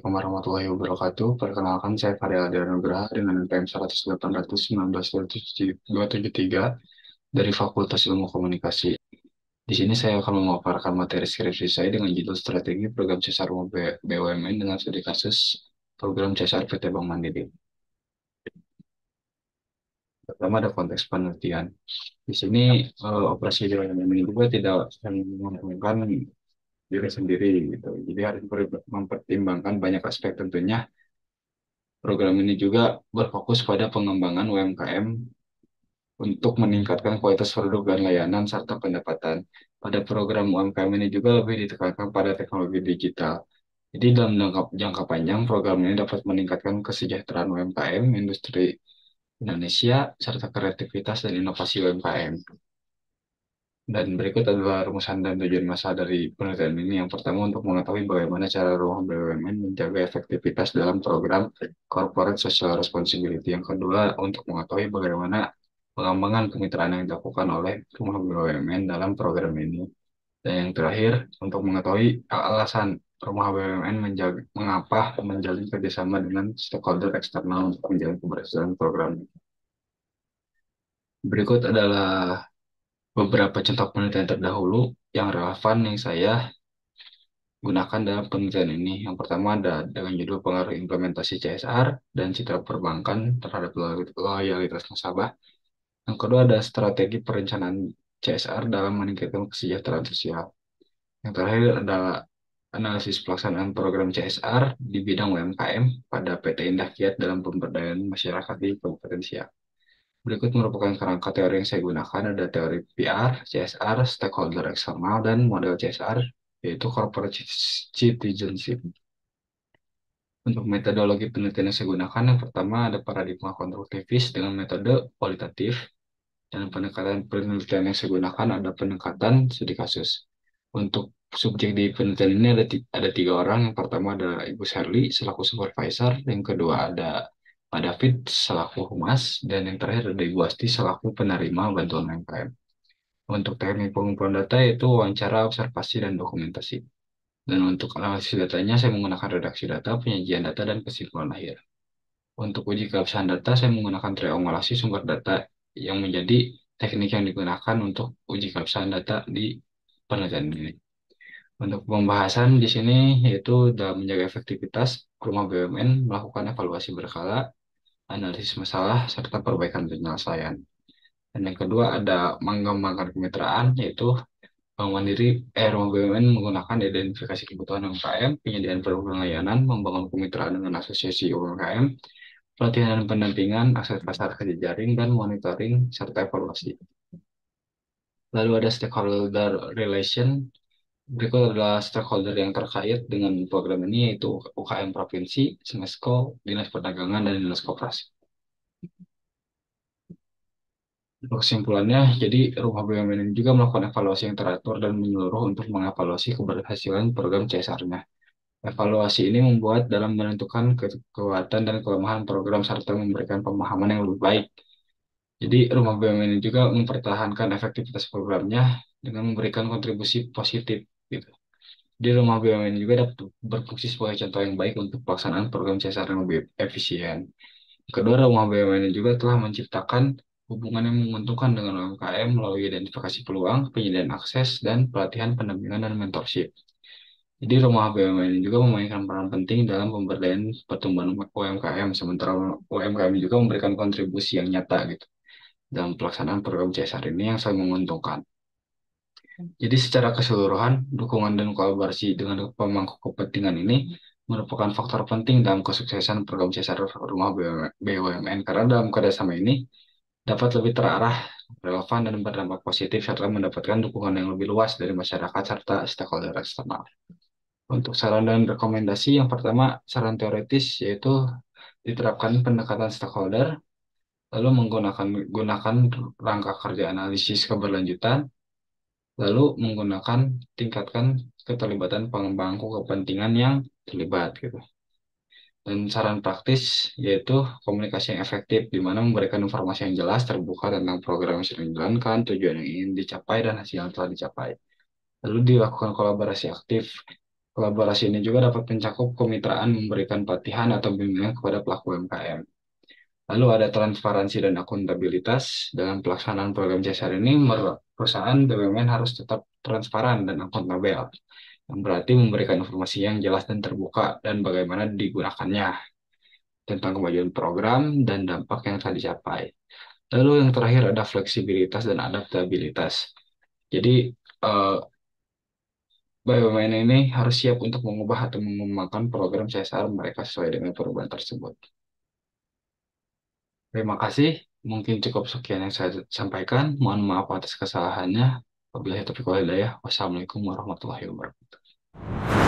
Assalamualaikum warahmatullahi wabarakatuh. Perkenalkan, saya Faryal Adrian Nugraha dengan NPM 10819-273 dari Fakultas Ilmu Komunikasi. Di sini saya akan memaparkan materi skripsi saya dengan judul Strategi Program CSR BUMN dengan studi kasus Program CSR PT Bank Mandiri. Pertama ada konteks penelitian. Di sini operasi BUMN ini juga tidak menguntungkan diri sendiri gitu. Jadi harus mempertimbangkan banyak aspek tentunya. Program ini juga berfokus pada pengembangan UMKM untuk meningkatkan kualitas produk dan layanan serta pendapatan. Pada program UMKM ini juga lebih ditekankan pada teknologi digital. Jadi dalam jangka panjang, program ini dapat meningkatkan kesejahteraan UMKM, industri Indonesia, serta kreativitas dan inovasi UMKM. Dan berikut adalah rumusan dan tujuan masa dari penelitian ini. Yang pertama, untuk mengetahui bagaimana cara rumah BUMN menjaga efektivitas dalam program Corporate Social Responsibility. Yang kedua, untuk mengetahui bagaimana pengembangan kemitraan yang dilakukan oleh rumah BUMN dalam program ini. Dan yang terakhir, untuk mengetahui alasan rumah BUMN mengapa menjalin kerjasama dengan stakeholder eksternal untuk menjalin keberhasilan program. Berikut adalah beberapa contoh penelitian terdahulu yang relevan yang saya gunakan dalam penelitian ini. Yang pertama ada dengan judul pengaruh implementasi CSR dan citra perbankan terhadap loyalitas nasabah. Yang kedua ada strategi perencanaan CSR dalam meningkatkan kesejahteraan sosial. Yang terakhir adalah analisis pelaksanaan program CSR di bidang UMKM pada PT Indah Kiat dalam pemberdayaan masyarakat di Kabupaten Siak. Berikut merupakan kerangka teori yang saya gunakan, ada teori PR, CSR, stakeholder eksternal, dan model CSR, yaitu corporate citizenship. Untuk metodologi penelitian yang saya gunakan, yang pertama ada paradigma konstruktivis dengan metode kualitatif, dan pendekatan penelitian yang saya gunakan ada pendekatan studi kasus. Untuk subjek di penelitian ini ada tiga orang. Yang pertama ada Ibu Sherly selaku supervisor, yang kedua ada Pak David selaku humas, dan yang terakhir ada Ibu Asti selaku penerima bantuan UMKM. Untuk teknik pengumpulan data yaitu wawancara, observasi, dan dokumentasi. Dan untuk analisis datanya saya menggunakan redaksi data, penyajian data, dan kesimpulan akhir. Untuk uji keabsahan data saya menggunakan triangulasi sumber data yang menjadi teknik yang digunakan untuk uji keabsahan data di penelitian ini. Untuk pembahasan di sini yaitu dalam menjaga efektivitas, rumah BUMN melakukan evaluasi berkala, analisis masalah, serta perbaikan penyelesaian. Dan yang kedua ada mengembangkan kemitraan, yaitu Bank Mandiri, rumah BUMN menggunakan identifikasi kebutuhan UMKM, penyediaan produk dan layanan, membangun kemitraan dengan asosiasi UMKM, pelatihan dan pendampingan, akses pasar ke jejaring, dan monitoring, serta evaluasi. Lalu ada stakeholder relation. Berikut adalah stakeholder yang terkait dengan program ini, yaitu UKM Provinsi, SMESCO, Dinas Perdagangan, dan Dinas Koperasi. Untuk kesimpulannya, jadi rumah BUMN ini juga melakukan evaluasi yang teratur dan menyeluruh untuk mengevaluasi keberhasilan program CSR-nya. Evaluasi ini membuat dalam menentukan kekuatan dan kelemahan program serta memberikan pemahaman yang lebih baik. Jadi rumah BUMN ini juga mempertahankan efektivitas programnya dengan memberikan kontribusi positif gitu. Di rumah BUMN juga dapat berfungsi sebagai contoh yang baik untuk pelaksanaan program CSR yang lebih efisien. Kedua, rumah BUMN juga telah menciptakan hubungan yang menguntungkan dengan UMKM melalui identifikasi peluang, penyediaan akses, dan pelatihan pendampingan dan mentorship. Jadi rumah BUMN juga memainkan peran penting dalam pemberdayaan pertumbuhan UMKM, sementara UMKM juga memberikan kontribusi yang nyata gitu dalam pelaksanaan program CSR ini yang sangat menguntungkan. Jadi secara keseluruhan, dukungan dan kolaborasi dengan pemangku kepentingan ini merupakan faktor penting dalam kesuksesan program CSR rumah BUMN karena dalam kerjasama ini dapat lebih terarah, relevan, dan berdampak positif serta mendapatkan dukungan yang lebih luas dari masyarakat serta stakeholder eksternal. Untuk saran dan rekomendasi, yang pertama saran teoritis yaitu diterapkan pendekatan stakeholder, lalu gunakan rangka kerja analisis keberlanjutan, lalu tingkatkan keterlibatan pemangku kepentingan yang terlibat gitu. Dan saran praktis yaitu komunikasi yang efektif, di mana memberikan informasi yang jelas, terbuka tentang program yang sedang dijalankan, tujuan yang ingin dicapai, dan hasil yang telah dicapai. Lalu dilakukan kolaborasi aktif, Kolaborasi ini juga dapat mencakup kemitraan memberikan pelatihan atau bimbingan kepada pelaku UMKM. Lalu ada transparansi dan akuntabilitas. Dalam pelaksanaan program CSR ini, perusahaan BUMN harus tetap transparan dan akuntabel, yang berarti memberikan informasi yang jelas dan terbuka dan bagaimana digunakannya, tentang kemajuan program dan dampak yang telah dicapai. Lalu yang terakhir ada fleksibilitas dan adaptabilitas. Jadi, eh, BUMN ini harus siap untuk mengubah atau mengembangkan program CSR mereka sesuai dengan perubahan tersebut. Terima kasih. Mungkin cukup sekian yang saya sampaikan. Mohon maaf atas kesalahannya. Wabillahi taufiq wal hidayah. Wassalamualaikum warahmatullahi wabarakatuh.